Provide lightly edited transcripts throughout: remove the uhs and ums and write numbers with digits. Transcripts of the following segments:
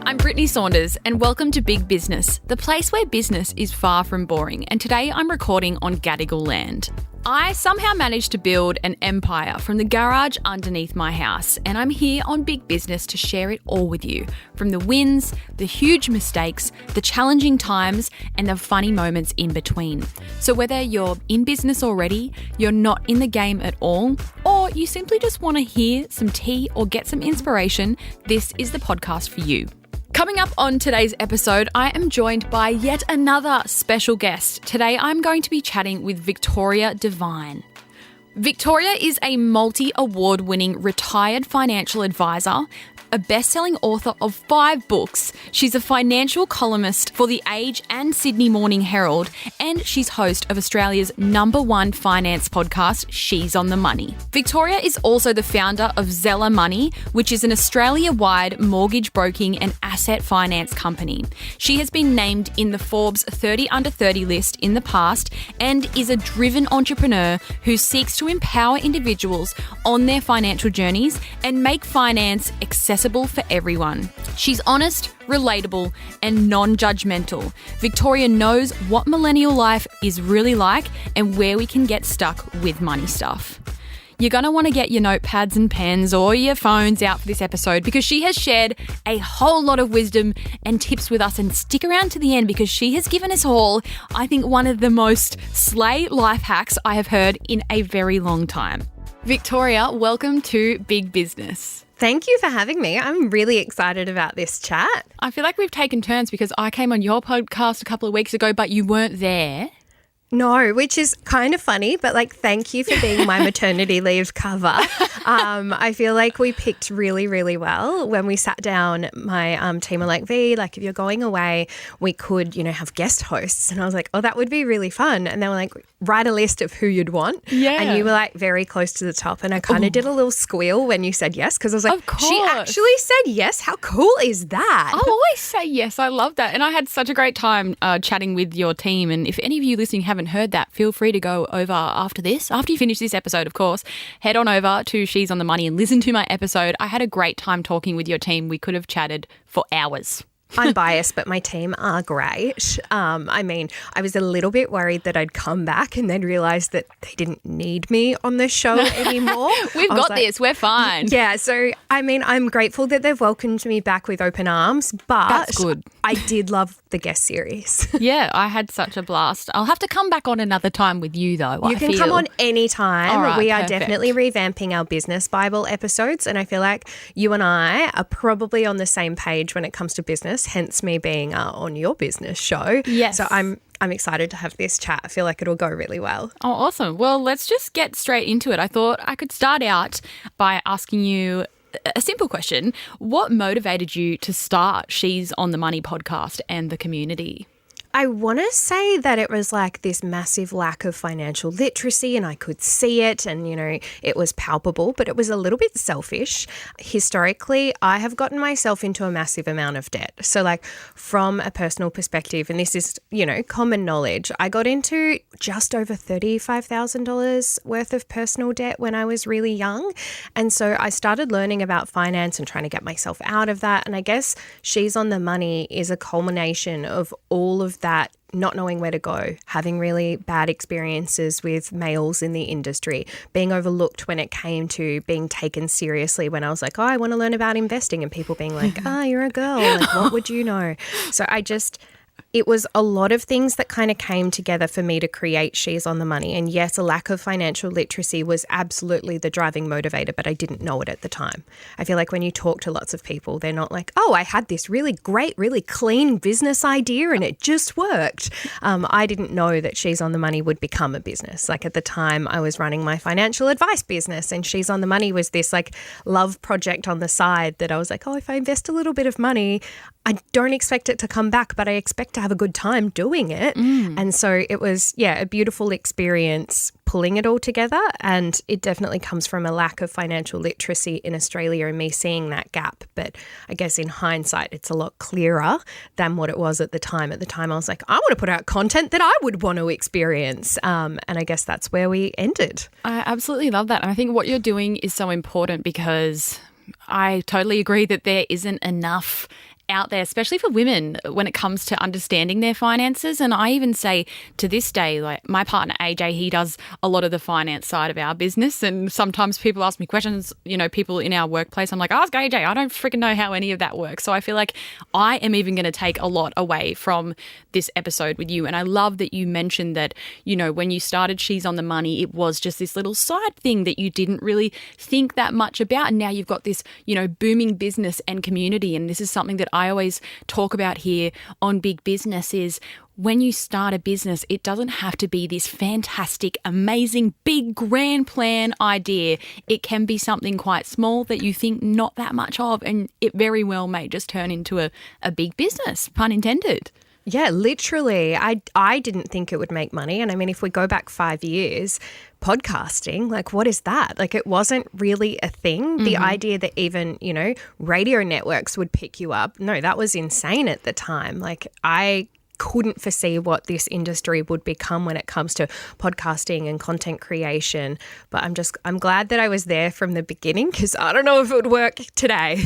I'm Brittney Saunders and welcome to Big Business, the place where business is far from boring, and today I'm recording on Gadigal land. I somehow managed to build an empire from the garage underneath my house, and I'm here on Big Business to share it all with you, from the wins, the huge mistakes, the challenging times, and the funny moments in between. So whether you're in business already, you're not in the game at all, or you simply just want to hear some tea or get some inspiration, this is the podcast for you. Coming up on today's episode, I am joined by yet another special guest. Today, I'm going to be chatting with Victoria Devine. Victoria is a multi-award-winning retired financial advisor, a best-selling author of 5 books. She's a financial columnist for The Age and Sydney Morning Herald, and she's host of Australia's #1 finance podcast, She's on the Money. Victoria is also the founder of Zeller Money, which is an Australia-wide mortgage broking and asset finance company. She has been named in the Forbes 30 Under 30 list in the past and is a driven entrepreneur who seeks to empower individuals on their financial journeys and make finance accessible for everyone. She's honest, relatable, and non-judgmental. Victoria knows what millennial life is really like and where we can get stuck with money stuff. You're going to want to get your notepads and pens or your phones out for this episode because she has shared a whole lot of wisdom and tips with us, and stick around to the end because she has given us all, I think, one of the most slay life hacks I have heard in a very long time. Victoria, welcome to Big Business. Thank you for having me. I'm really excited about this chat. I feel like we've taken turns because I came on your podcast a couple of weeks ago, but you weren't there. No, which is kind of funny, but thank you for being my maternity leave cover. I feel like we picked really, really well. When we sat down, my team were like, V, if you're going away, we could, have guest hosts. And I was like, oh, that would be really fun. And they were like, write a list of who you'd want. Yeah. And you were very close to the top. And I kind of did a little squeal when you said yes, because I was like, of course. She actually said yes. How cool is that? I'll always say yes. I love that. And I had such a great time chatting with your team. And if any of you listening haven't heard that, feel free to go over after you finish this episode, of course, head on over to She's on the Money and listen to my episode. I had a great time talking with your team. We could have chatted for hours. I'm biased, but my team are great. I was a little bit worried that I'd come back and then realise that they didn't need me on the show anymore. We've got this. We're fine. Yeah. So, I'm grateful that they've welcomed me back with open arms, but that's good. I did love the guest series. Yeah, I had such a blast. I'll have to come back on another time with you, though. You can come on anytime. All right, we are perfect. definitely revamping our Business Bible episodes, and I feel like you and I are probably on the same page when it comes to business, hence me being on your business show. Yes. So I'm excited to have this chat. I feel like it'll go really well. Oh, awesome. Well, let's just get straight into it. I thought I could start out by asking you a simple question. What motivated you to start She's on the Money podcast and the community? I want to say that it was this massive lack of financial literacy, and I could see it, and, it was palpable, but it was a little bit selfish. Historically, I have gotten myself into a massive amount of debt. So from a personal perspective, and this is, common knowledge, I got into just over $35,000 worth of personal debt when I was really young. And so I started learning about finance and trying to get myself out of that. And I guess She's on the Money is a culmination of all of that, not knowing where to go, having really bad experiences with males in the industry, being overlooked when it came to being taken seriously when I was like, oh, I want to learn about investing, and people being like, you're a girl, what would you know? So it was a lot of things that kind of came together for me to create She's on the Money. And yes, a lack of financial literacy was absolutely the driving motivator, but I didn't know it at the time. I feel like when you talk to lots of people, they're not like, oh, I had this really great, really clean business idea and it just worked. I didn't know that She's on the Money would become a business. At the time, I was running my financial advice business, and She's on the Money was this love project on the side that I was like, oh, if I invest a little bit of money, I don't expect it to come back, but I expect to have a good time doing it. And so it was, a beautiful experience pulling it all together. And it definitely comes from a lack of financial literacy in Australia and me seeing that gap. But I guess in hindsight, it's a lot clearer than what it was at the time. At the time, I was like, I want to put out content that I would want to experience. And I guess that's where we ended. I absolutely love that. And I think what you're doing is so important because I totally agree that there isn't enough out there, especially for women, when it comes to understanding their finances. And I even say to this day, like my partner, AJ, he does a lot of the finance side of our business. And sometimes people ask me questions, people in our workplace. I'm like, ask AJ. I don't freaking know how any of that works. So I feel like I am even going to take a lot away from this episode with you. And I love that you mentioned that, when you started She's on the Money, it was just this little side thing that you didn't really think that much about. And now you've got this, booming business and community. And this is something that I always talk about here on Big Business is when you start a business, it doesn't have to be this fantastic, amazing, big, grand plan idea. It can be something quite small that you think not that much of, and it very well may just turn into a big business, pun intended. Yeah, literally. I didn't think it would make money. And I mean, if we go back 5 years, podcasting, like what is that? Like it wasn't really a thing. The idea that even, radio networks would pick you up, no, that was insane at the time. Like I couldn't foresee what this industry would become when it comes to podcasting and content creation. But I'm glad that I was there from the beginning because I don't know if it would work today.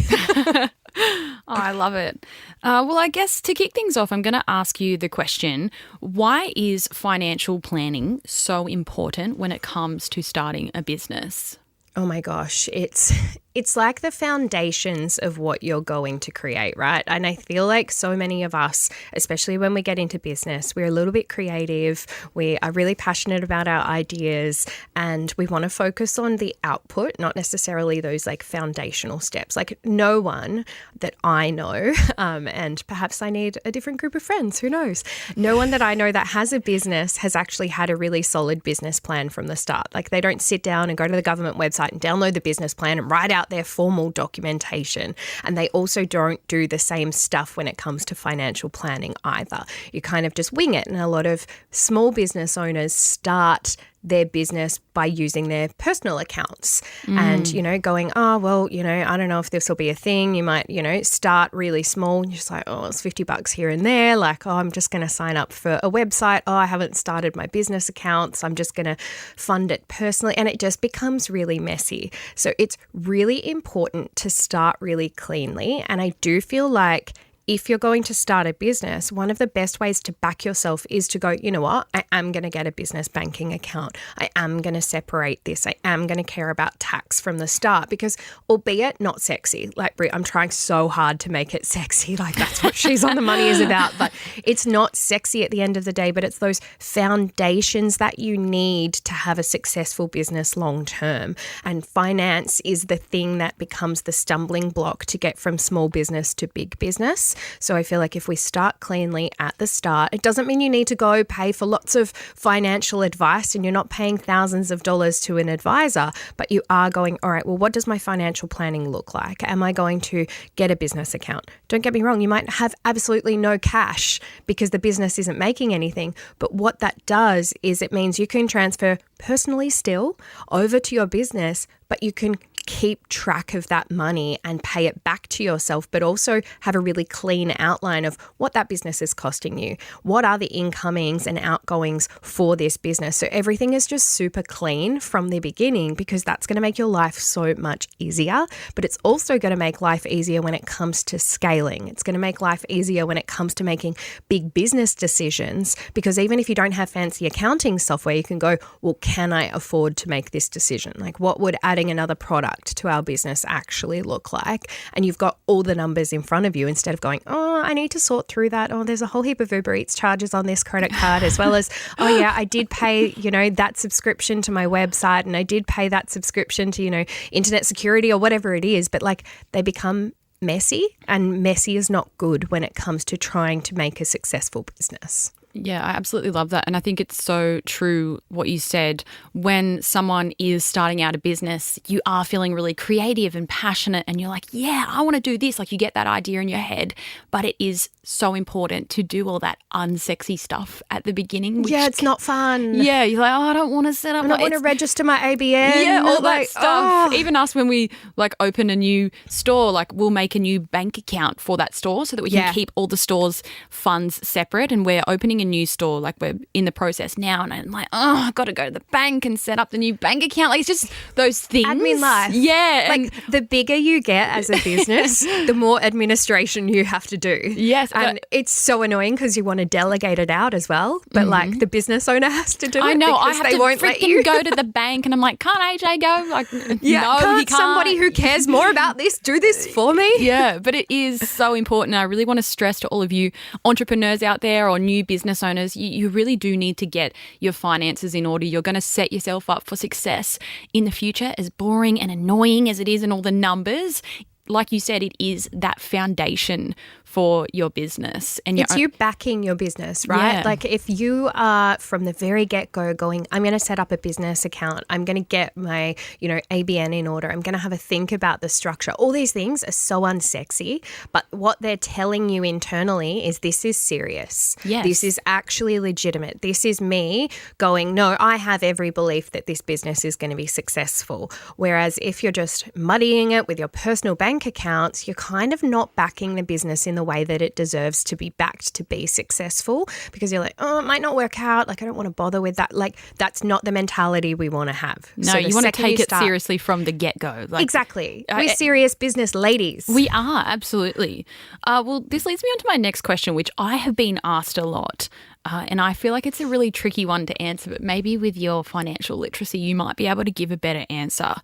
Oh, I love it. Well, I guess to kick things off, I'm going to ask you the question, why is financial planning so important when it comes to starting a business? Oh my gosh, it's like the foundations of what you're going to create, right? And I feel like so many of us, especially when we get into business, we're a little bit creative, we are really passionate about our ideas, and we want to focus on the output, not necessarily those like foundational steps. Like no one that I know, and perhaps I need a different group of friends, who knows? No one that I know that has a business has actually had a really solid business plan from the start. Like they don't sit down and go to the government website and download the business plan and write out their formal documentation. And they also don't do the same stuff when it comes to financial planning either. You kind of just wing it. And a lot of small business owners start their business by using their personal accounts and, going, oh, well, I don't know if this will be a thing. You might, start really small. You're just like, oh, it's $50 here and there. Like, oh, I'm just going to sign up for a website. Oh, I haven't started my business accounts. I'm just going to fund it personally. And it just becomes really messy. So it's really important to start really cleanly. And I do feel like if you're going to start a business, one of the best ways to back yourself is to go, you know what, I am going to get a business banking account. I am going to separate this. I am going to care about tax from the start because albeit not sexy, like Britt, I'm trying so hard to make it sexy. Like that's what She's on the Money is about, but it's not sexy at the end of the day, but it's those foundations that you need to have a successful business long term. And finance is the thing that becomes the stumbling block to get from small business to big business. So I feel like if we start cleanly at the start, it doesn't mean you need to go pay for lots of financial advice and you're not paying thousands of dollars to an advisor, but you are going, all right, well, what does my financial planning look like? Am I going to get a business account? Don't get me wrong, you might have absolutely no cash because the business isn't making anything, but what that does is it means you can transfer personally still over to your business, but you can keep track of that money and pay it back to yourself, but also have a really clean outline of what that business is costing you. What are the incomings and outgoings for this business? So everything is just super clean from the beginning because that's going to make your life so much easier, but it's also going to make life easier when it comes to scaling. It's going to make life easier when it comes to making big business decisions because even if you don't have fancy accounting software, you can go, well, can I afford to make this decision? Like what would adding another product to our business actually look like? And you've got all the numbers in front of you instead of going, oh, I need to sort through that. Oh, there's a whole heap of Uber Eats charges on this credit card as well as, oh yeah, I did pay, that subscription to my website and I did pay that subscription to, internet security or whatever it is. But like they become messy and messy is not good when it comes to trying to make a successful business. Yeah, I absolutely love that. And I think it's so true what you said. When someone is starting out a business, you are feeling really creative and passionate and you're like, yeah, I want to do this. Like you get that idea in your head, but it is so important to do all that unsexy stuff at the beginning. Yeah, it's not fun. Yeah, you're like, oh, I don't want to set up. I don't want to register my ABN. Yeah, all that stuff. Oh. Even us when we like open a new store, like we'll make a new bank account for that store so that we can keep all the store's funds separate and we're opening a new store, like we're in the process now, and I'm like, oh, I've got to go to the bank and set up the new bank account. Like, it's just those things. Admin life. Yeah. Like the bigger you get as a business, the more administration you have to do. Yes. And it's so annoying because you want to delegate it out as well. But like the business owner has to do it. I know. I because have they to won't let freaking you go to the bank, and I'm like, can't AJ go? Like, no, he can't. Somebody who cares more about this do this for me? Yeah, but it is so important. I really want to stress to all of you entrepreneurs out there or new business owners, you really do need to get your finances in order. You're going to set yourself up for success in the future. As boring and annoying as it is and all the numbers, like you said, it is that foundation for your business. And it's you backing your business, right? Yeah. Like if you are from the very get-go going, I'm going to set up a business account, I'm going to get my, ABN in order, I'm going to have a think about the structure. All these things are so unsexy, but what they're telling you internally is this is serious. Yes. This is actually legitimate. This is me going, no, I have every belief that this business is going to be successful. Whereas if you're just muddying it with your personal bank accounts, you're kind of not backing the business in the way that it deserves to be backed to be successful, because you're like, oh, it might not work out. Like, I don't want to bother with that. Like, that's not the mentality we want to have. No, so you want to take it seriously from the get-go. Like, exactly. We're serious business ladies. We are, absolutely. Well, this leads me on to my next question, which I have been asked a lot. And I feel like it's a really tricky one to answer, but maybe with your financial literacy, you might be able to give a better answer.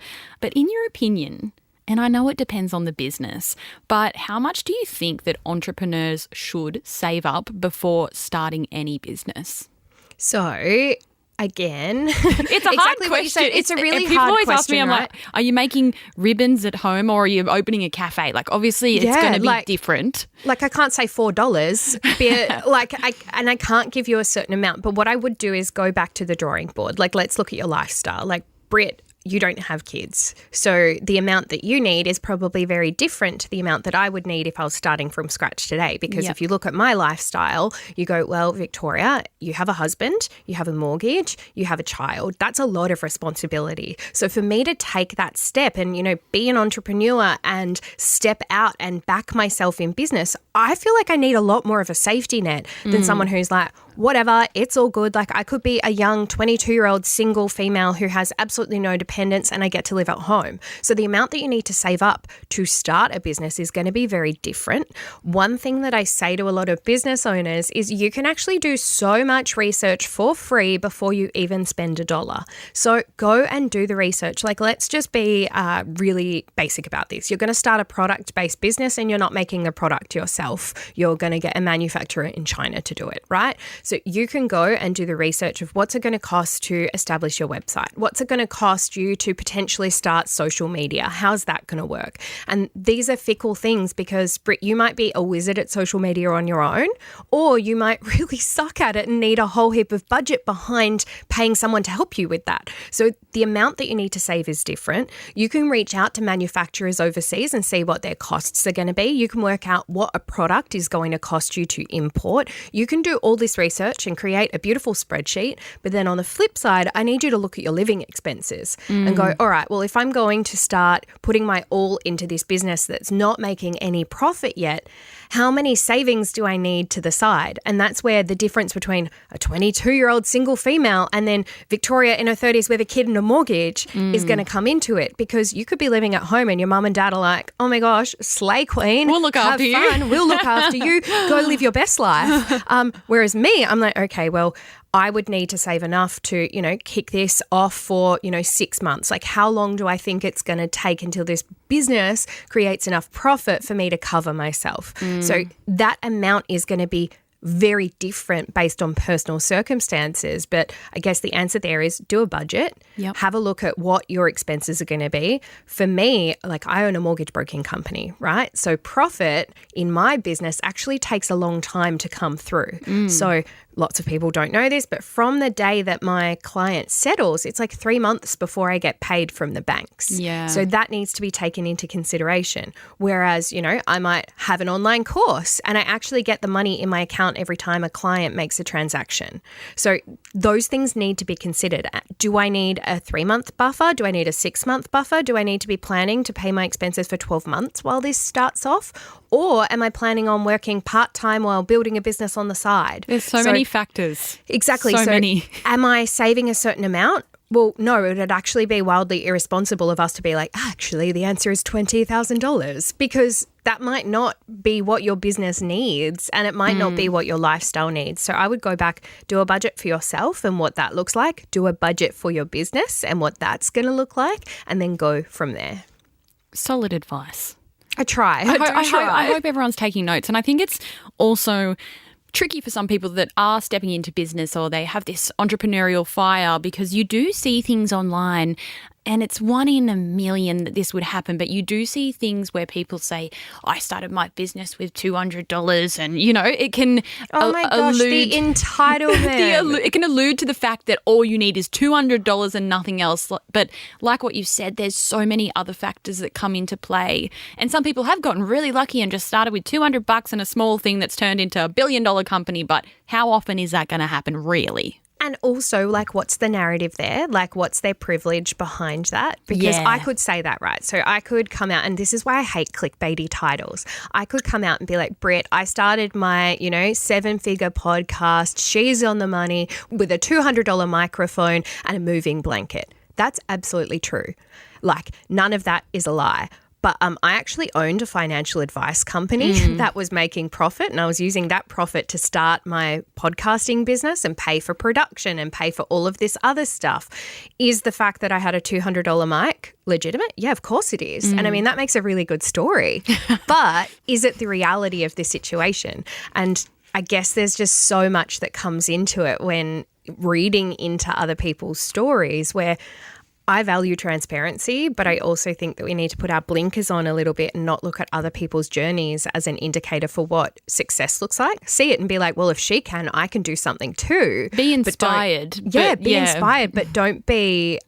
But in your opinion, and I know it depends on the business, but how much do you think that entrepreneurs should save up before starting any business? So, again, it's a hard question. It's a really people hard always question, ask me, I'm right? like, are you making ribbons at home or are you opening a cafe? Like, obviously, it's going to be different. Like, I can't say $4, but I can't give you a certain amount. But what I would do is go back to the drawing board. Like, let's look at your lifestyle. Like, Britt, you don't have kids. So the amount that you need is probably very different to the amount that I would need if I was starting from scratch today. Because if you look at my lifestyle, you go, well, Victoria, you have a husband, you have a mortgage, you have a child. That's a lot of responsibility. So for me to take that step and, be an entrepreneur and step out and back myself in business, I feel like I need a lot more of a safety net than someone who's like, whatever, it's all good. Like, I could be a young 22-year-old single female who has absolutely no dependence and I get to live at home. So the amount that you need to save up to start a business is going to be very different. One thing that I say to a lot of business owners is you can actually do so much research for free before you even spend $1. So go and do the research. Like, let's just be really basic about this. You're going to start a product-based business and you're not making the product yourself. You're going to get a manufacturer in China to do it, right? So you can go and do the research of what's it going to cost to establish your website? What's it going to cost you to potentially start social media? How's that going to work? And these are fickle things because, Britt, you might be a wizard at social media on your own, or you might really suck at it and need a whole heap of budget behind paying someone to help you with that. So the amount that you need to save is different. You can reach out to manufacturers overseas and see what their costs are going to be. You can work out what a product is going to cost you to import. You can do all this research and create a beautiful spreadsheet. But then on the flip side, I need you to look at your living expenses and go, all right, well, if I'm going to start putting my all into this business that's not making any profit yet, how many savings do I need to the side? And that's where the difference between a 22-year-old single female and then Victoria in her 30s with a kid and a mortgage is going to come into it, because you could be living at home and your mum and dad are like, oh my gosh, slay queen. We'll look after you. Have fun. We'll look after you. Go live your best life. Whereas me, I'm like, okay, well, I would need to save enough to, kick this off for, 6 months. Like, how long do I think it's going to take until this business creates enough profit for me to cover myself? So that amount is going to be very different based on personal circumstances. But I guess the answer there is do a budget, have a look at what your expenses are going to be. For me, like, I own a mortgage broking company, right? So profit in my business actually takes a long time to come through. So lots of people don't know this, but from the day that my client settles, it's like 3 months before I get paid from the banks. Yeah. So that needs to be taken into consideration. Whereas, I might have an online course and I actually get the money in my account amount every time a client makes a transaction. So those things need to be considered. Do I need a 3-month buffer? Do I need a 6-month buffer? Do I need to be planning to pay my expenses for 12 months while this starts off? Or am I planning on working part-time while building a business on the side? There's so many factors. Exactly. So many. Am I saving a certain amount? Well, no, it would actually be wildly irresponsible of us to be like, actually, the answer is $20,000, because that might not be what your business needs and it might not be what your lifestyle needs. So I would go back, do a budget for yourself and what that looks like, do a budget for your business and what that's going to look like, and then go from there. Solid advice. I try. I hope everyone's taking notes. And I think it's also tricky for some people that are stepping into business or they have this entrepreneurial fire, because you do see things online and it's 1 in a million that this would happen. But you do see things where people say, I started my business with $200 and, you know, it can oh my gosh, the entitlement. It can allude to the fact that all you need is $200 and nothing else. But like what you said, there's so many other factors that come into play. And some people have gotten really lucky and just started with $200 and a small thing that's turned into a $1 billion company. But how often is that going to happen really? And also, like, what's the narrative there? Like, what's their privilege behind that? Because I could say that, right? So I could come out, and this is why I hate clickbaity titles. I could come out and be like, Britt, I started my, 7-figure podcast. She's on the money with a $200 microphone and a moving blanket. That's absolutely true. Like, none of that is a lie. But I actually owned a financial advice company that was making profit, and I was using that profit to start my podcasting business and pay for production and pay for all of this other stuff. Is the fact that I had a $200 mic legitimate? Yeah, of course it is. And I mean, that makes a really good story. But is it the reality of the situation? And I guess there's just so much that comes into it when reading into other people's stories, where I value transparency, but I also think that we need to put our blinkers on a little bit and not look at other people's journeys as an indicator for what success looks like. See it and be like, well, if she can, I can do something too. Be inspired. Be inspired, but don't think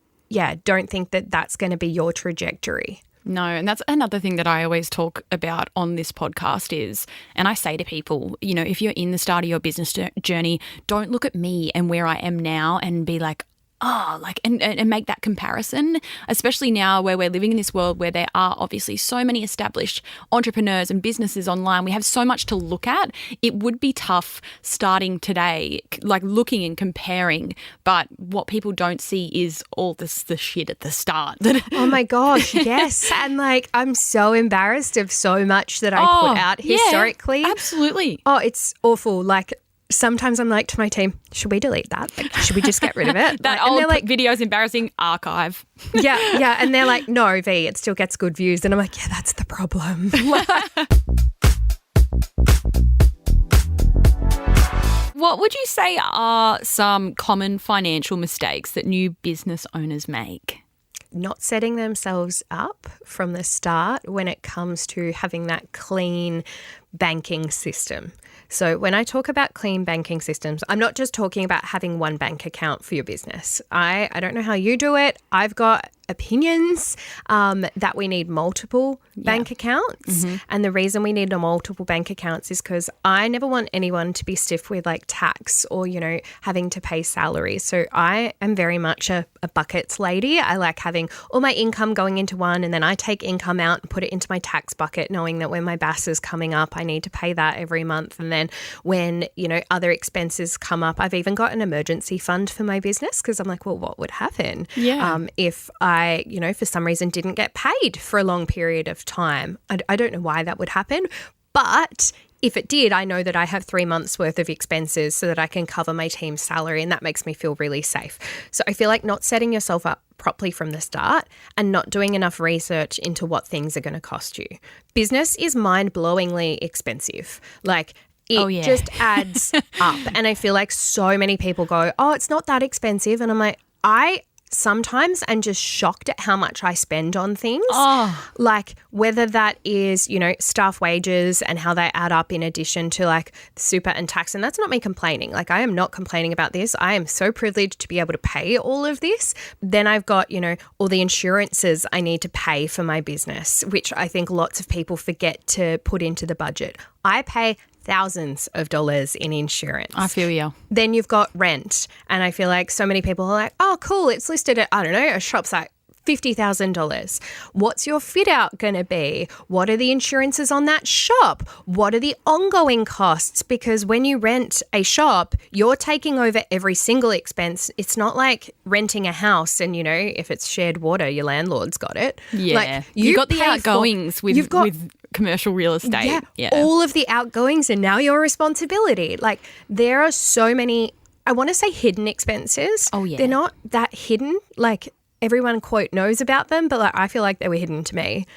that that's going to be your trajectory. No, and that's another thing that I always talk about on this podcast is, and I say to people, if you're in the start of your business journey, don't look at me and where I am now and be like, and make that comparison, especially now where we're living in this world where there are obviously so many established entrepreneurs and businesses online. We have so much to look at. It would be tough starting today, like looking and comparing. But what people don't see is all the shit at the start. Oh my gosh, yes. And I'm so embarrassed of so much that I put out historically. Yeah, absolutely. Oh, it's awful. Sometimes I'm like to my team, should we delete that? Should we just get rid of it? That old video's embarrassing, archive. Yeah. And they're like, no, V, it still gets good views. And I'm like, yeah, that's the problem. What would you say are some common financial mistakes that new business owners make? Not setting themselves up from the start when it comes to having that clean banking system. So when I talk about clean banking systems, I'm not just talking about having one bank account for your business. I don't know how you do it. I've got opinions that we need multiple bank accounts. And the reason we need multiple bank accounts is because I never want anyone to be stiff with tax or, having to pay salaries. So I am very much a buckets lady. I like having all my income going into one, and then I take income out and put it into my tax bucket, knowing that when my BAS is coming up, I need to pay that every month. And then when, other expenses come up, I've even got an emergency fund for my business, because I'm like, well, what would happen if I, for some reason didn't get paid for a long period of time? I don't know why that would happen, but if it did, I know that I have 3 months worth of expenses so that I can cover my team's salary, and that makes me feel really safe. So I feel like not setting yourself up properly from the start and not doing enough research into what things are going to cost you. Business is mind-blowingly expensive. It just adds up. And I feel like so many people go, oh, it's not that expensive. And I'm like, I sometimes am just shocked at how much I spend on things. Whether that is, staff wages and how they add up in addition to super and tax. And that's not me complaining. I am not complaining about this. I am so privileged to be able to pay all of this. Then I've got, all the insurances I need to pay for my business, which I think lots of people forget to put into the budget. I pay thousands of dollars in insurance. I feel you. Then you've got rent. And I feel like so many people are like, oh, cool, it's listed at, I don't know, a shop site. $50,000. What's your fit out going to be? What are the insurances on that shop? What are the ongoing costs? Because when you rent a shop, you're taking over every single expense. It's not like renting a house and, if it's shared water, your landlord's got it. Yeah. Like, you got the outgoings with commercial real estate. Yeah, all of the outgoings are now your responsibility. Like, there are so many, I want to say hidden expenses. Oh, yeah. They're not that hidden. Like, everyone, quote, knows about them, but I feel like they were hidden to me.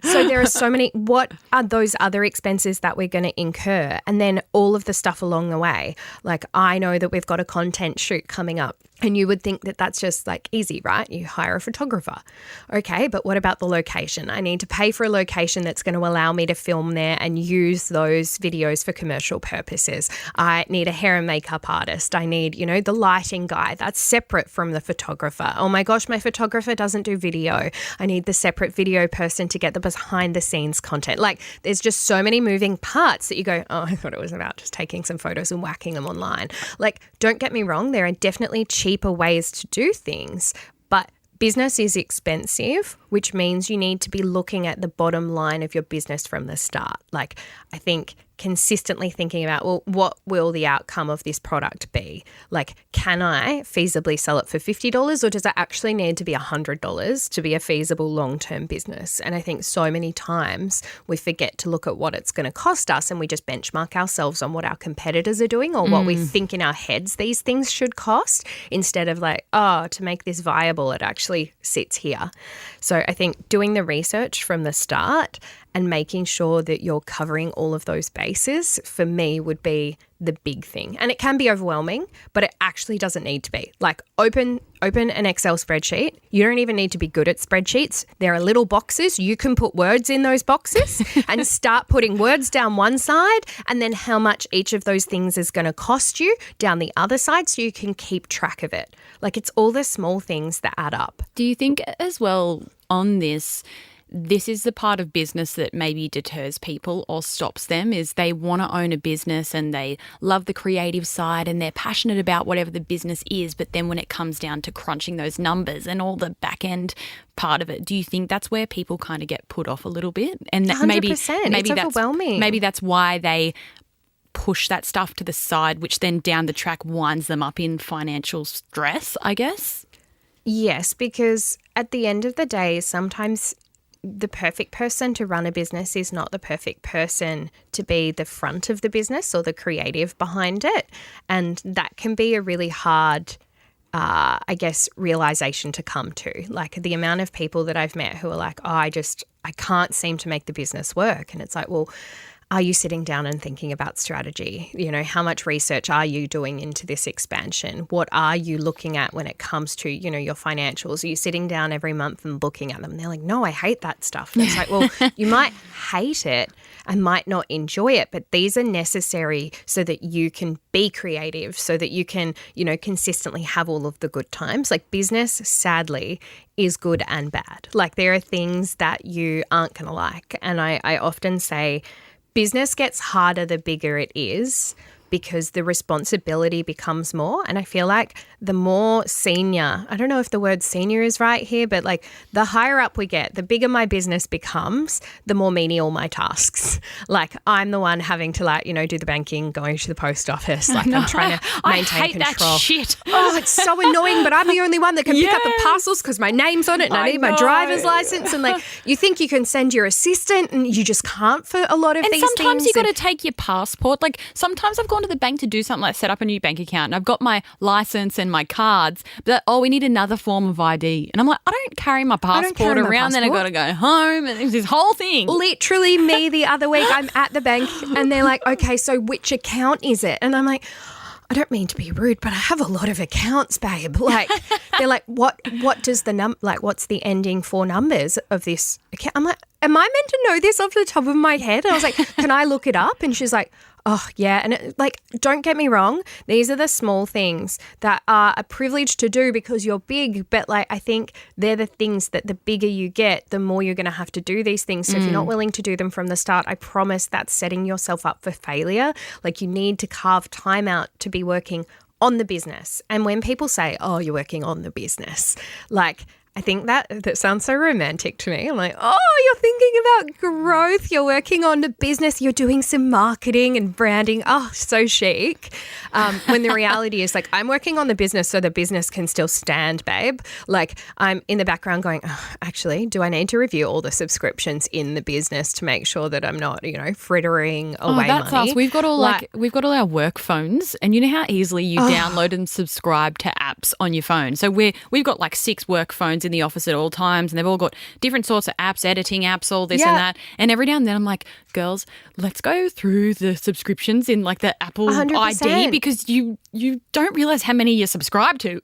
So there are so many. What are those other expenses that we're going to incur? And then all of the stuff along the way. Like, I know that we've got a content shoot coming up. And you would think that that's just like easy, right? You hire a photographer. Okay, but what about the location? I need to pay for a location that's going to allow me to film there and use those videos for commercial purposes. I need a hair and makeup artist. I need, the lighting guy. That's separate from the photographer. Oh my gosh, my photographer doesn't do video. I need the separate video person to get the behind the scenes content. Like, there's just so many moving parts that you go, oh, I thought it was about just taking some photos and whacking them online. Like, don't get me wrong, there are definitely cheaper ways to do things, but business is expensive, which means you need to be looking at the bottom line of your business from the start. Like, I think consistently thinking about, well, what will the outcome of this product be? Like, can I feasibly sell it for $50 or does it actually need to be $100 to be a feasible long-term business? And I think so many times we forget to look at what it's going to cost us and we just benchmark ourselves on what our competitors are doing or what we think in our heads these things should cost instead of like, oh, to make this viable, it actually sits here. So I think doing the research from the start and making sure that you're covering all of those bases, for me, would be the big thing. And it can be overwhelming, but it actually doesn't need to be. Like, open an Excel spreadsheet. You don't even need to be good at spreadsheets. There are little boxes. You can put words in those boxes and start putting words down one side and then how much each of those things is going to cost you down the other side so you can keep track of it. Like, it's all the small things that add up. Do you think as well on this is the part of business that maybe deters people or stops them, is they want to own a business and they love the creative side and they're passionate about whatever the business is, but then when it comes down to crunching those numbers and all the back end part of it, do you think that's where people kind of get put off a little bit? And 100%. maybe It's that's overwhelming. Maybe that's why they push that stuff to the side, which then down the track winds them up in financial stress, I guess? Yes, because at the end of the day, sometimes the perfect person to run a business is not the perfect person to be the front of the business or the creative behind it. And that can be a really hard, realization to come to. Like, the amount of people that I've met who are like, oh, I can't seem to make the business work. And it's like, well, are you sitting down and thinking about strategy? How much research are you doing into this expansion? What are you looking at when it comes to, your financials? Are you sitting down every month and looking at them? And they're like, no, I hate that stuff. And it's like, well, you might hate it and might not enjoy it, but these are necessary so that you can be creative, so that you can, consistently have all of the good times. Like, business, sadly, is good and bad. Like, there are things that you aren't going to like. And I often say, business gets harder the bigger it is because the responsibility becomes more. And I feel like the more senior, I don't know if the word senior is right here, but like the higher up we get, the bigger my business becomes, the more menial my tasks. Like, I'm the one having to do the banking, going to the post office. Like, I'm trying to maintain control. That shit. Oh, it's so annoying, but I'm the only one that can pick up the parcels because my name's on it and I need my driver's license. And like, you think you can send your assistant and you just can't for a lot of these things. And sometimes you got to take your passport. Like, sometimes I've gone to the bank to do something like set up a new bank account and I've got my license and my cards, but we need another form of ID. And I'm like, I don't carry my passport around, then I've got to go home and it's this whole thing. Literally me the other week, I'm at the bank and they're like, okay, so which account is it? And I'm like, I don't mean to be rude, but I have a lot of accounts, babe. Like, they're like, what does what's the ending 4 numbers of this account? I'm like, am I meant to know this off the top of my head? And I was like, can I look it up? And she's like, Oh, yeah. And don't get me wrong. These are the small things that are a privilege to do because you're big. But I think they're the things that the bigger you get, the more you're going to have to do these things. So if you're not willing to do them from the start, I promise that's setting yourself up for failure. You need to carve time out to be working on the business. And when people say, oh, you're working on the business, I think that sounds so romantic to me. I'm like, oh, you're thinking about growth. You're working on the business. You're doing some marketing and branding. Oh, so chic. When the reality is I'm working on the business so the business can still stand, babe. I'm in the background going, oh, actually, do I need to review all the subscriptions in the business to make sure that I'm not, frittering away that's money? us. We've got all we've got all our work phones, and you know how easily you download and subscribe to apps on your phone. So we've got 6 work phones in the office at all times, and they've all got different sorts of apps, editing apps, all this and that. And every now and then I'm like, girls, let's go through the subscriptions in the Apple 100%. ID because you don't realize how many you're subscribed to.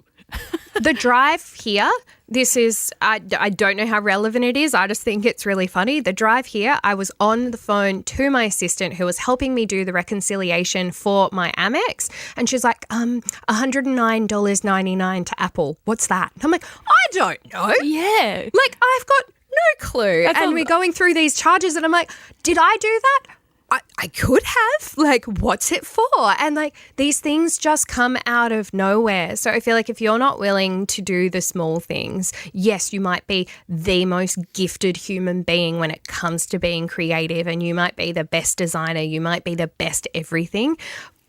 The drive here, this is, I don't know how relevant it is. I just think it's really funny. The drive here, I was on the phone to my assistant who was helping me do the reconciliation for my Amex. And she's like, $109.99 to Apple. What's that? I'm like, I don't know. Yeah. I've got no clue. And we're going through these charges and I'm like, did I do that? I could have. What's it for? And these things just come out of nowhere. So I feel if you're not willing to do the small things, yes, you might be the most gifted human being when it comes to being creative, and you might be the best designer, you might be the best everything.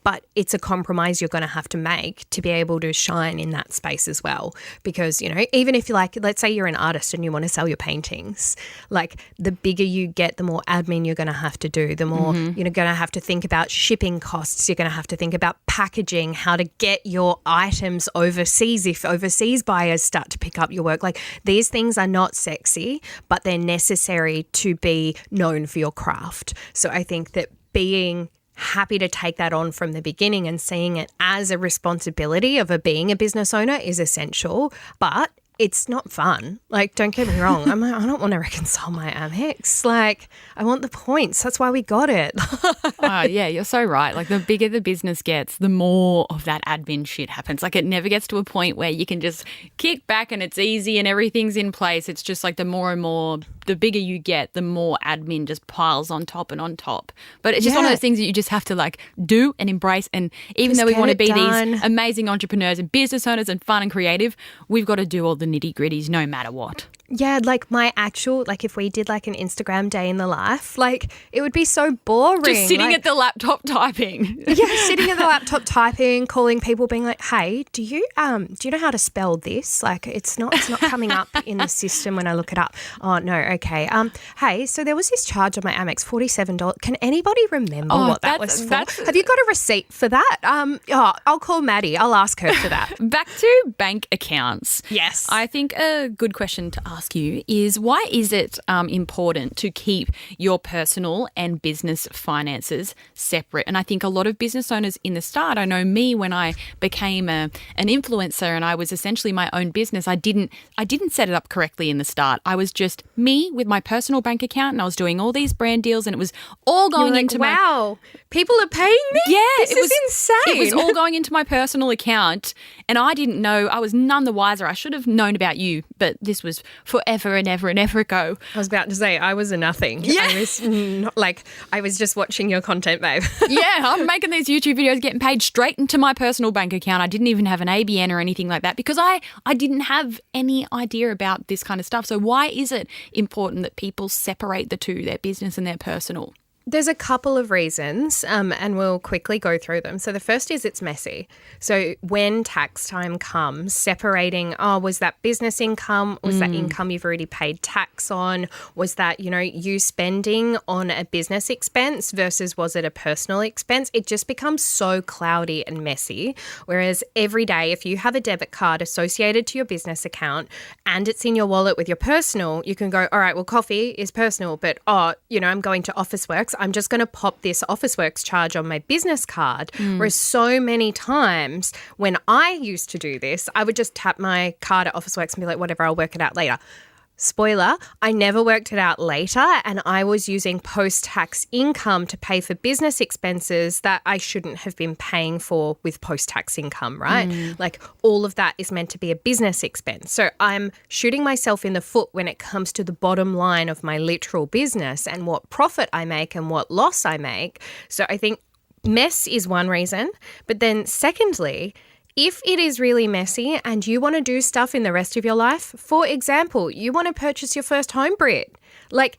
But it's a compromise you're going to have to make to be able to shine in that space as well. Because, even if let's say you're an artist and you want to sell your paintings, the bigger you get, the more admin you're going to have to do, the more you're going to have to think about shipping costs. You're going to have to think about packaging, how to get your items overseas if overseas buyers start to pick up your work. These things are not sexy, but they're necessary to be known for your craft. So I think that being happy to take that on from the beginning and seeing it as a responsibility of being a business owner is essential, but it's not fun. Don't get me wrong. I don't want to reconcile my Amex. I want the points. That's why we got it. Oh, yeah, you're so right. The bigger the business gets, the more of that admin shit happens. It never gets to a point where you can just kick back and it's easy and everything's in place. It's just the more and more, the bigger you get, the more admin just piles on top and on top. But it's just one of those things that you just have to do and embrace. And even though we want to be these amazing entrepreneurs and business owners and fun and creative, we've got to do all the nitty gritties no matter what. Yeah, my actual, if we did an Instagram day in the life, it would be so boring. Just sitting at the laptop typing. Yeah, sitting at the laptop typing, calling people, being like, hey, do you know how to spell this? It's not coming up in the system when I look it up. Oh, no, okay. Hey, so there was this charge on my Amex, $47. Can anybody remember what that was for? Have you got a receipt for that? I'll call Maddie. I'll ask her for that. Back to bank accounts. Yes. I think a good question to ask you is, why is it important to keep your personal and business finances separate? And I think a lot of business owners in the start, I know me when I became an influencer and I was essentially my own business, I didn't set it up correctly in the start. I was just me with my personal bank account and I was doing all these brand deals and it was all going into wow, people are paying me? Yeah. This is insane. It was all going into my personal account and I didn't know. I was none the wiser. I should have known about you, but this was forever and ever ago. I was about to say, I was a nothing. Yeah. I was just watching your content, babe. Yeah, I'm making these YouTube videos, getting paid straight into my personal bank account. I didn't even have an ABN or anything like that because I didn't have any idea about this kind of stuff. So why is it important that people separate the two, their business and their personal? There's a couple of reasons, and we'll quickly go through them. So the first is it's messy. So when tax time comes, separating, was that business income? Was that income you've already paid tax on? Was that, you spending on a business expense versus was it a personal expense? It just becomes so cloudy and messy. Whereas every day, if you have a debit card associated to your business account and it's in your wallet with your personal, you can go, all right, well, coffee is personal, but, I'm going to Officeworks. I'm just going to pop this Officeworks charge on my business card. Whereas so many times when I used to do this, I would just tap my card at Officeworks and be like, whatever, I'll work it out later. Spoiler, I never worked it out later, and I was using post-tax income to pay for business expenses that I shouldn't have been paying for with post-tax income, right? Like all of that is meant to be a business expense. So I'm shooting myself in the foot when it comes to the bottom line of my literal business and what profit I make and what loss I make. So I think mess is one reason, but then secondly, if it is really messy and you want to do stuff in the rest of your life, for example, you want to purchase your first home, Britt, like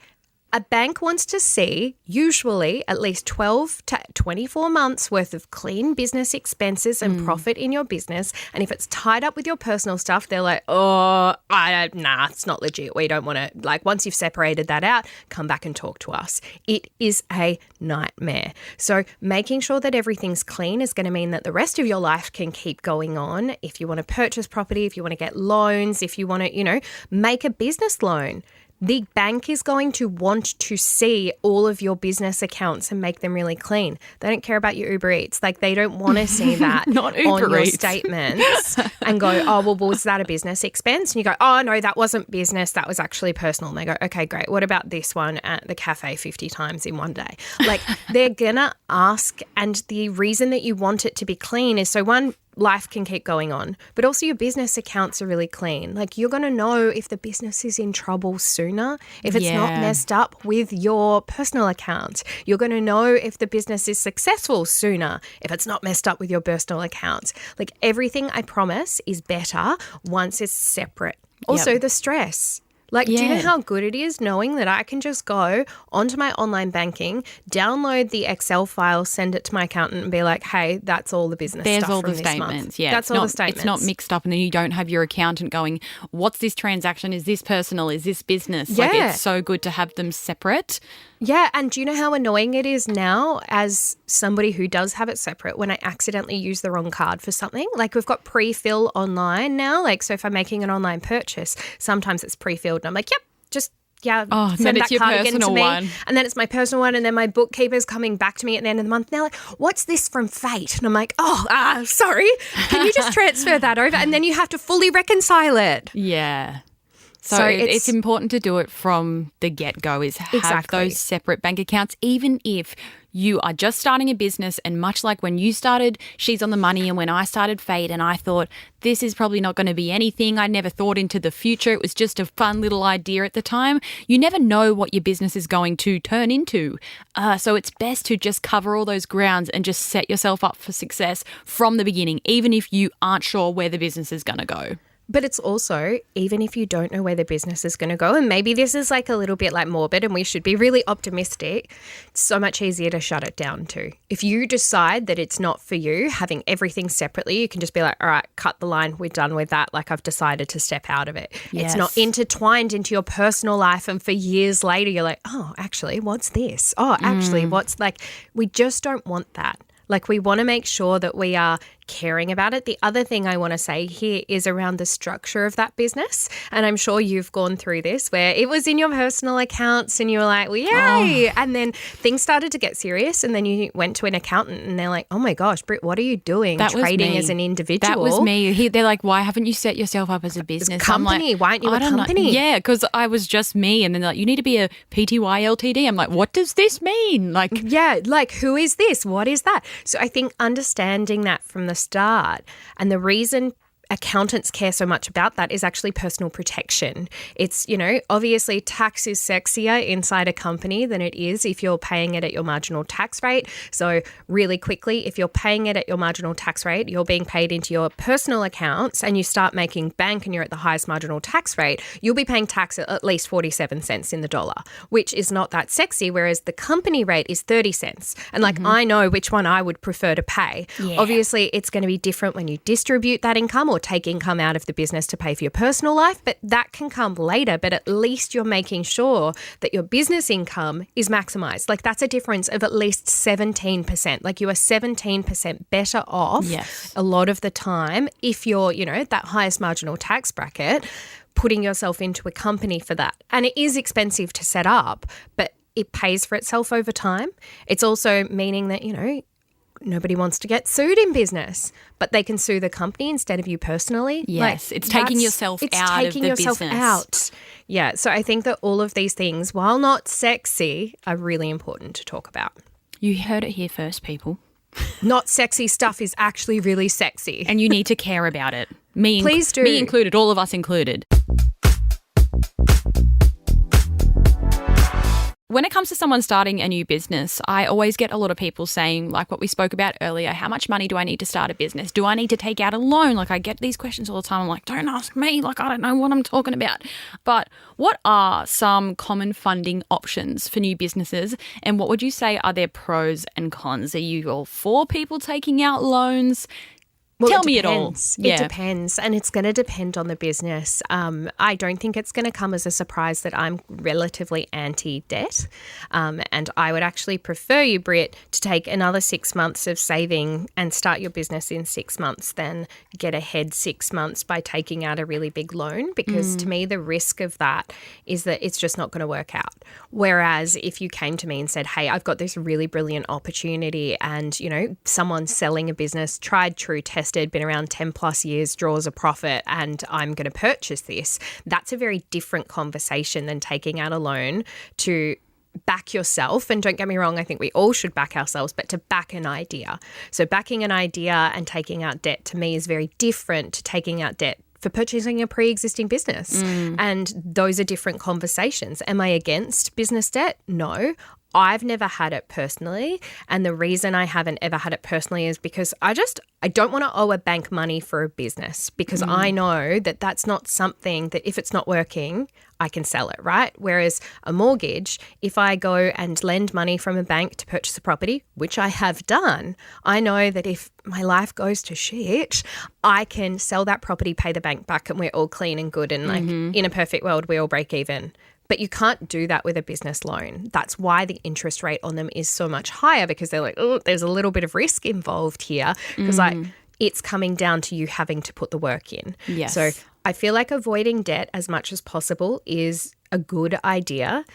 a bank wants to see usually at least 12 to 24 months worth of clean business expenses and profit in your business. And if it's tied up with your personal stuff, they're like, nah, it's not legit. We don't want to, like, once you've separated that out, come back and talk to us. It is a nightmare. So making sure that everything's clean is going to mean that the rest of your life can keep going on. If you want to purchase property, if you want to get loans, if you want to, make a business loan, the bank is going to want to see all of your business accounts and make them really clean. They don't care about your Uber Eats. Like, they don't want to see that Not Uber on your Eats. statements and go, oh, well, was that a business expense? And you go, oh, no, that wasn't business. That was actually personal. And they go, okay, great. What about this one at the cafe 50 times in one day? Like, they're going to ask. And the reason that you want it to be clean is so, one, life can keep going on, but also your business accounts are really clean. Like, you're going to know if the business is in trouble sooner, if it's not messed up with your personal account. You're going to know if the business is successful sooner, if it's not messed up with your personal account. Like, everything, I promise, is better once it's separate. Also, the stress. Like, do you know how good it is knowing that I can just go onto my online banking, download the Excel file, send it to my accountant and be like, hey, that's all the business There's stuff all from the this statements. month. Yeah, That's all the statements. It's not mixed up and then you don't have your accountant going, what's this transaction? Is this personal? Is this business? Yeah. Like, it's so good to have them separate. Yeah, and do you know how annoying it is now as somebody who does have it separate when I accidentally use the wrong card for something? Like, we've got pre-fill online now. Like, so if I'm making an online purchase, sometimes it's pre-filled and I'm like, yep, just send then that it's your card again to personal me. one. And then it's my personal one, and then my bookkeeper's coming back to me at the end of the month. And they're like, what's this from Fate? And I'm like, sorry, can you just transfer that over? And then you have to fully reconcile it. Yeah. So it's important to do it from the get-go, is have those separate bank accounts, even if you are just starting a business. And much like when you started She's on the Money and when I started Fade, and I thought this is probably not going to be anything. I never thought into the future. It was just a fun little idea at the time. You never know what your business is going to turn into. So it's best to just cover all those grounds and just set yourself up for success from the beginning, even if you aren't sure where the business is going to go. But it's also, even if you don't know where the business is going to go, and maybe this is like a little bit like morbid and we should be really optimistic, it's so much easier to shut it down too. If you decide that it's not for you, having everything separately, you can just be like, all right, cut the line. We're done with that. Like, I've decided to step out of it. Yes. It's not intertwined into your personal life. And for years later, you're like, oh, actually, what's this? Oh, actually, what's like, we just don't want that. Like, we want to make sure that we are caring about it. The other thing I want to say here is around the structure of that business. And I'm sure you've gone through this where it was in your personal accounts and you were like, well, yay. And then things started to get serious and then you went to an accountant and they're like, oh my gosh, Britt, what are you doing trading as an individual? That was me. They're like, why haven't you set yourself up as a business? Company. Like, why aren't you a company? Yeah, because I was just me. And then they're like, you need to be a PTY LTD. I'm like, what does this mean? Like, yeah, like, who is this? What is that? So I think understanding that from the start, and the reason accountants care so much about that is actually personal protection. It's, obviously tax is sexier inside a company than it is if you're paying it at your marginal tax rate. So really quickly, if you're paying it at your marginal tax rate, you're being paid into your personal accounts and you start making bank and you're at the highest marginal tax rate, you'll be paying tax at least 47 cents in the dollar, which is not that sexy, whereas the company rate is 30 cents. And I know which one I would prefer to pay. Yeah. Obviously, it's going to be different when you distribute that income or take income out of the business to pay for your personal life, but that can come later. But at least you're making sure that your business income is maximized. Like, that's a difference of at least 17%. Like, you are 17% better off a lot of the time if you're, that highest marginal tax bracket, putting yourself into a company for that. And it is expensive to set up, but it pays for itself over time. It's also meaning that, nobody wants to get sued in business, but they can sue the company instead of you personally. Yes, it's taking yourself out of the business. Yeah, so I think that all of these things, while not sexy, are really important to talk about. You heard it here first, people. Not sexy stuff is actually really sexy. And you need to care about it. Please do. Me included, all of us included. When it comes to someone starting a new business, I always get a lot of people saying, like what we spoke about earlier, how much money do I need to start a business? Do I need to take out a loan? Like I get these questions all the time. I'm like, don't ask me. Like I don't know what I'm talking about. But what are some common funding options for new businesses? And what would you say are their pros and cons? Are you all for people taking out loans? Well, Tell me it all. It depends, and it's going to depend on the business. I don't think it's going to come as a surprise that I'm relatively anti-debt, and I would actually prefer you, Britt, to take another 6 months of saving and start your business in 6 months than get ahead 6 months by taking out a really big loan, because to me the risk of that is that it's just not going to work out. Whereas if you came to me and said, hey, I've got this really brilliant opportunity and, you know, someone's selling a business, tried, true, tested, been around 10 plus years, draws a profit, and I'm going to purchase this, that's a very different conversation than taking out a loan to back yourself. And don't get me wrong, I think we all should back ourselves, but to back an idea. So backing an idea and taking out debt to me is very different to taking out debt for purchasing a pre-existing business. And those are different conversations. Am I against business debt? No. I've never had it personally. And the reason I haven't ever had it personally is because I don't want to owe a bank money for a business, because I know that that's not something that if it's not working, I can sell it, right? Whereas a mortgage, if I go and lend money from a bank to purchase a property, which I have done, I know that if my life goes to shit, I can sell that property, pay the bank back, and we're all clean and good. And like in a perfect world, we all break even. But you can't do that with a business loan. That's why the interest rate on them is so much higher, because they're like, oh, there's a little bit of risk involved here, because like it's coming down to you having to put the work in. Yes. So I feel like avoiding debt as much as possible is a good idea.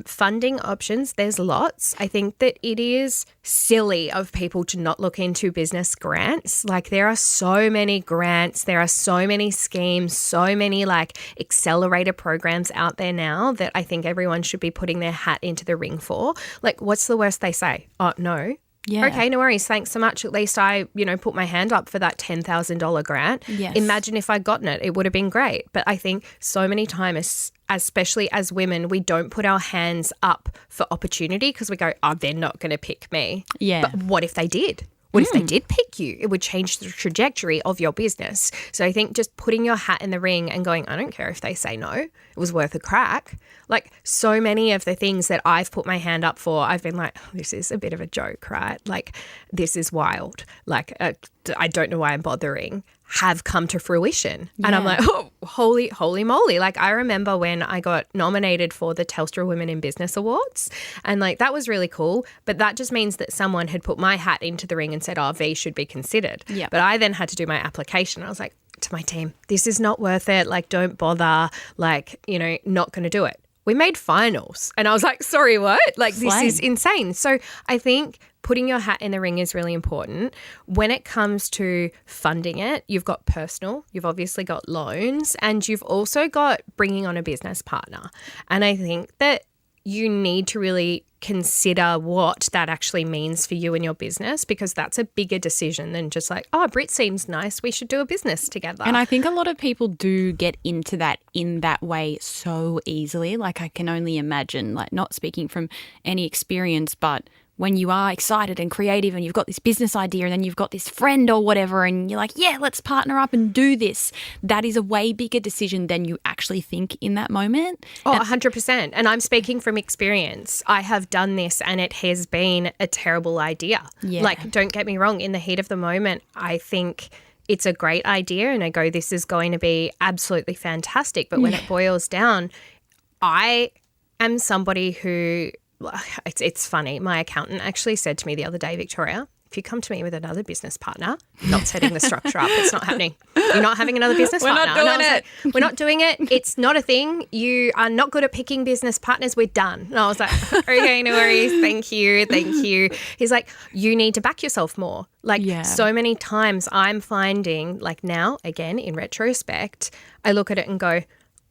Funding options, there's lots. I think that it is silly of people to not look into business grants. Like there are so many grants, there are so many schemes, so many like accelerator programs out there now that I think everyone should be putting their hat into the ring for. Like what's the worst they say? Oh, no. Yeah. Okay, no worries. Thanks so much. At least I, put my hand up for that $10,000 grant. Yes. Imagine if I'd gotten it. It would have been great. But I think so many times, especially as women, we don't put our hands up for opportunity because we go, oh, they're not going to pick me. Yeah. But what if they did? What if they did pick you? It would change the trajectory of your business. So I think just putting your hat in the ring and going, I don't care if they say no, it was worth a crack. Like so many of the things that I've put my hand up for, I've been like, oh, this is a bit of a joke, right? Like this is wild. Like I don't know why I'm bothering, have come to fruition. Yeah. And I'm like, oh, holy moly. Like I remember when I got nominated for the Telstra Women in Business Awards, and like that was really cool. But that just means that someone had put my hat into the ring and said, oh, V should be considered. Yeah. But I then had to do my application. I was like to my team, this is not worth it. Like don't bother. Like, not going to do it. We made finals. And I was like, sorry, what? Like this is insane. So I think putting your hat in the ring is really important. When it comes to funding it, you've got personal, you've obviously got loans, and you've also got bringing on a business partner. And I think that you need to really consider what that actually means for you and your business, because that's a bigger decision than just like, oh, Britt seems nice, we should do a business together. And I think a lot of people do get into that in that way so easily. Like I can only imagine, like not speaking from any experience, but when you are excited and creative and you've got this business idea and then you've got this friend or whatever and you're like, yeah, let's partner up and do this. That is a way bigger decision than you actually think in that moment. Oh, 100%. And I'm speaking from experience. I have done this and it has been a terrible idea. Yeah. Like, don't get me wrong. In the heat of the moment, I think it's a great idea and I go, this is going to be absolutely fantastic. But when it boils down, I am somebody who... It's funny. My accountant actually said to me the other day, Victoria, if you come to me with another business partner, not setting the structure up, it's not happening. You're not having another business partner. Not doing it. Like, we're not doing it. It's not a thing. You are not good at picking business partners. We're done. And I was like, okay, no worries. Thank you. He's like, you need to back yourself more. Like so many times I'm finding, like now, again, in retrospect, I look at it and go,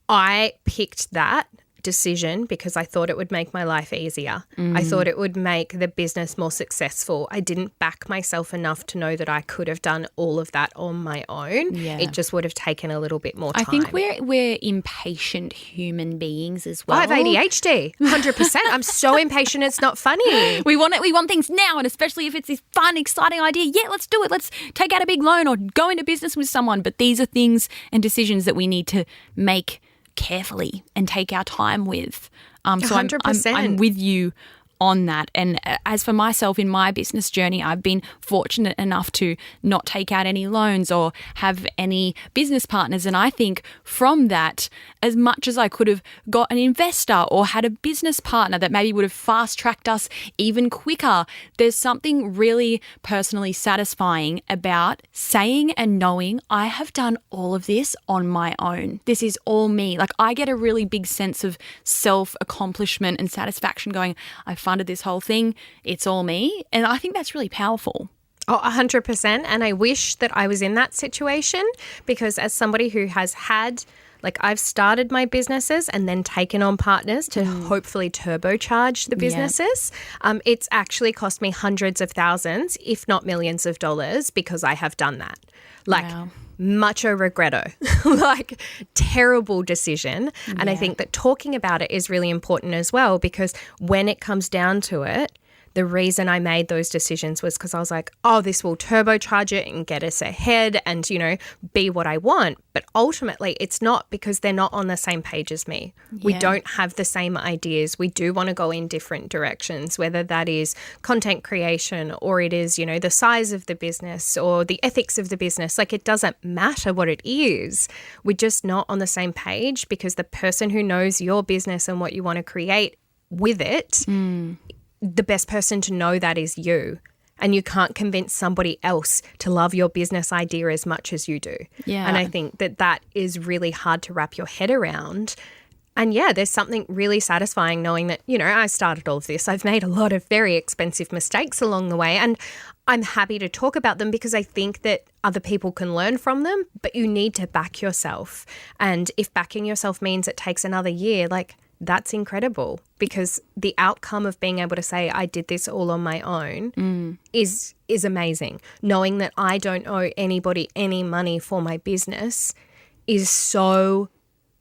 I picked that decision because I thought it would make my life easier. I thought it would make the business more successful. I didn't back myself enough to know that I could have done all of that on my own. Yeah. It just would have taken a little bit more time. I think we're impatient human beings as well. I have ADHD, 100%. I'm so impatient it's not funny. We want things now, and especially if it's this fun, exciting idea, let's do it. Let's take out a big loan or go into business with someone. But these are things and decisions that we need to make carefully and take our time with. So 100%. I'm with you on that. And as for myself in my business journey, I've been fortunate enough to not take out any loans or have any business partners. And I think from that, as much as I could have got an investor or had a business partner that maybe would have fast-tracked us even quicker, there's something really personally satisfying about saying and knowing I have done all of this on my own. This is all me. Like, I get a really big sense of self-accomplishment and satisfaction going, I funded this whole thing. It's all me. And I think that's really powerful. Oh, 100%. And I wish that I was in that situation, because as somebody who has had, like, I've started my businesses and then taken on partners to hopefully turbocharge the businesses. It's actually cost me hundreds of thousands, if not millions of dollars, because I have done that. Like, mucho regretto, like terrible decision. And I think that talking about it is really important as well, because when it comes down to it, the reason I made those decisions was because I was like, oh, this will turbocharge it and get us ahead and, you know, be what I want. But ultimately, it's not, because they're not on the same page as me. We don't have the same ideas. We do want to go in different directions, whether that is content creation or it is, you know, the size of the business or the ethics of the business. Like, it doesn't matter what it is. We're just not on the same page, because the person who knows your business and what you want to create with it, the best person to know that is you. And you can't convince somebody else to love your business idea as much as you do. Yeah. And I think that that is really hard to wrap your head around. And there's something really satisfying knowing that, you know, I started all of this. I've made a lot of very expensive mistakes along the way, and I'm happy to talk about them because I think that other people can learn from them, but you need to back yourself. And if backing yourself means it takes another year, like, that's incredible, because the outcome of being able to say I did this all on my own is amazing. Knowing that I don't owe anybody any money for my business is so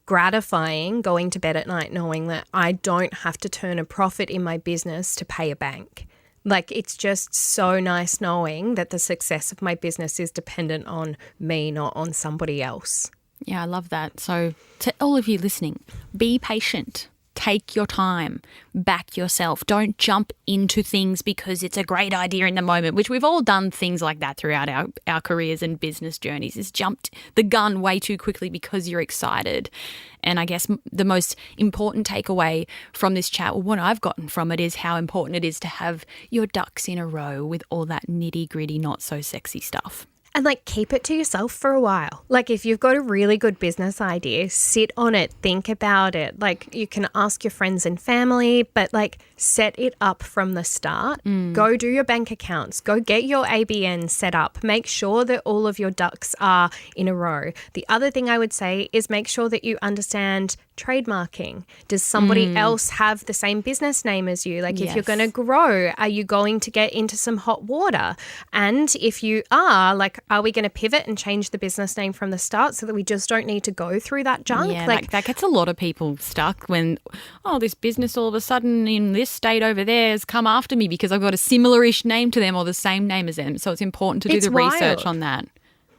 gratifying, going to bed at night knowing that I don't have to turn a profit in my business to pay a bank. Like, it's just so nice knowing that the success of my business is dependent on me, not on somebody else. Yeah, I love that. So to all of you listening, be patient. Take your time, back yourself. Don't jump into things because it's a great idea in the moment, which we've all done things like that throughout our careers and business journeys, is jumped the gun way too quickly because you're excited. And I guess the most important takeaway from this chat, or what I've gotten from it, is how important it is to have your ducks in a row with all that nitty gritty, not so sexy stuff. And, like, keep it to yourself for a while. Like, if you've got a really good business idea, sit on it, think about it. Like, you can ask your friends and family, but, like, set it up from the start. Go do your bank accounts. Go get your ABN set up. Make sure that all of your ducks are in a row. The other thing I would say is make sure that you understand trademarking. Does somebody else have the same business name as you? Like, if you're going to grow, are you going to get into some hot water? And if you are, like, are we going to pivot and change the business name from the start so that we just don't need to go through that junk? Yeah, like that gets a lot of people stuck when, this business all of a sudden in this state over there has come after me because I've got a similar-ish name to them or the same name as them. So it's important to do the research on that.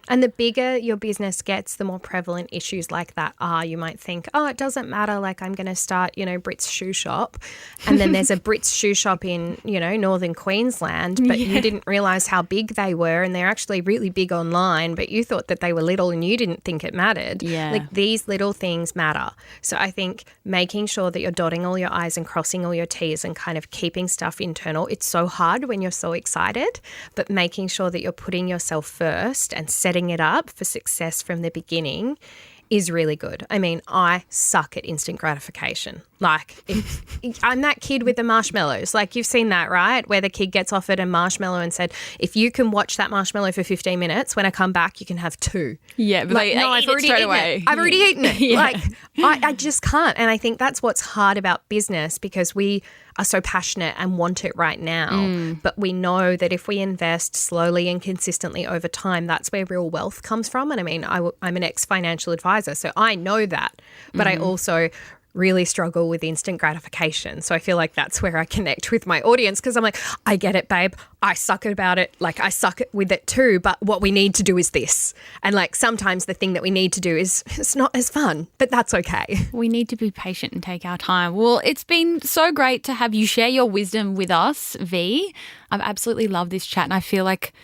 And the bigger your business gets, the more prevalent issues like that are. You might think, oh, it doesn't matter. Like I'm going to start, Britt's shoe shop. And then there's a Britt's shoe shop in, northern Queensland, but you didn't realise how big they were. And they're actually really big online, but you thought that they were little and you didn't think it mattered. Yeah. Like these little things matter. So I think making sure that you're dotting all your I's and crossing all your T's and kind of keeping stuff internal. It's so hard when you're so excited, but making sure that you're putting yourself first and setting it up for success from the beginning is really good. I mean, I suck at instant gratification. Like, I'm that kid with the marshmallows. Like, you've seen that, right? Where the kid gets offered a marshmallow and said, if you can watch that marshmallow for 15 minutes, when I come back, you can have 2. Yeah, but like, no, I've already eaten it. I've already eaten it. Yeah. Like, I just can't. And I think that's what's hard about business because we are so passionate and want it right now. But we know that if we invest slowly and consistently over time, that's where real wealth comes from. And I mean, I'm an ex-financial advisor, so I know that. But I also really struggle with instant gratification. So I feel like that's where I connect with my audience because I'm like, I get it, babe. I suck about it. Like I suck with it too. But what we need to do is this. And like sometimes the thing that we need to do is it's not as fun, but that's okay. We need to be patient and take our time. Well, it's been so great to have you share your wisdom with us, V. I've absolutely loved this chat and I feel like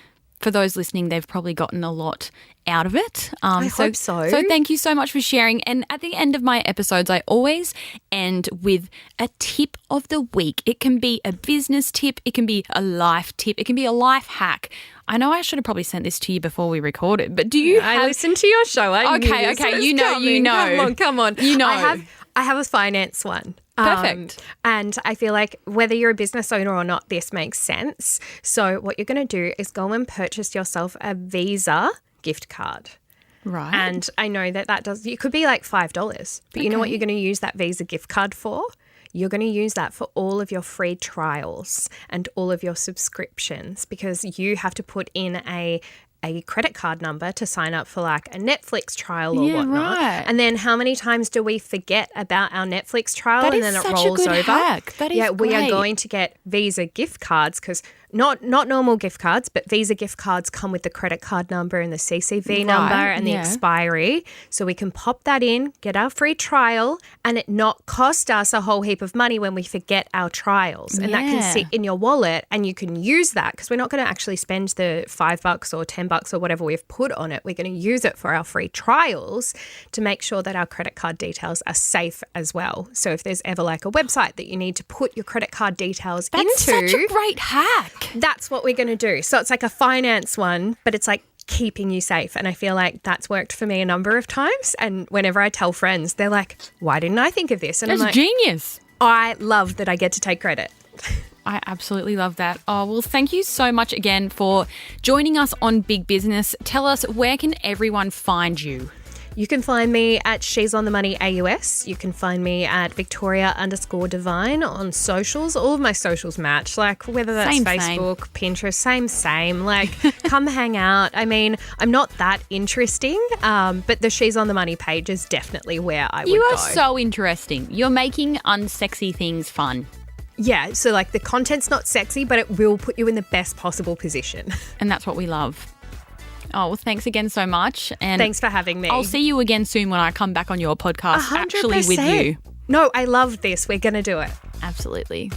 for those listening, they've probably gotten a lot out of it. I hope so. So thank you so much for sharing. And at the end of my episodes, I always end with a tip of the week. It can be a business tip. It can be a life tip. It can be a life hack. I know I should have probably sent this to you before we recorded, but do you I listened to your show. Okay. You know. Come on. You know. I have a finance one. Perfect. And I feel like whether you're a business owner or not, this makes sense. So what you're going to do is go and purchase yourself a Visa gift card. Right. And I know that does, it could be like $5, but you know what you're going to use that Visa gift card for? You're going to use that for all of your free trials and all of your subscriptions because you have to put in a credit card number to sign up for like a Netflix trial or whatnot. Right. And then how many times do we forget about our Netflix trial that and then it rolls such a good over? Hack. That is we are great. going to get Visa gift cards because not normal gift cards, but Visa gift cards come with the credit card number and the CCV number and the expiry. So we can pop that in, get our free trial and it not cost us a whole heap of money when we forget our trials. And that can sit in your wallet and you can use that because we're not going to actually spend the $5 or $10 or whatever we've put on it. We're going to use it for our free trials to make sure that our credit card details are safe as well. So if there's ever like a website that you need to put your credit card details into. That's such a great hack. That's what we're going to do. So it's like a finance one, but it's like keeping you safe. And I feel like that's worked for me a number of times. And whenever I tell friends, they're like, why didn't I think of this? And That's I'm like, genius. I love that I get to take credit. I absolutely love that. Oh, well, thank you so much again for joining us on Big Business. Tell us, where can everyone find you? You can find me at She's on the Money AUS. You can find me at Victoria_Devine on socials. All of my socials match, like whether that's Facebook, Pinterest, same. Like, come hang out. I mean, I'm not that interesting, but the She's on the Money page is definitely where I would go. You are so interesting. You're making unsexy things fun. Yeah, so like the content's not sexy, but it will put you in the best possible position. And that's what we love. Oh, well, thanks again so much. And thanks for having me. I'll see you again soon when I come back on your podcast, 100%. actually with you. No, I love this. We're going to do it. Absolutely.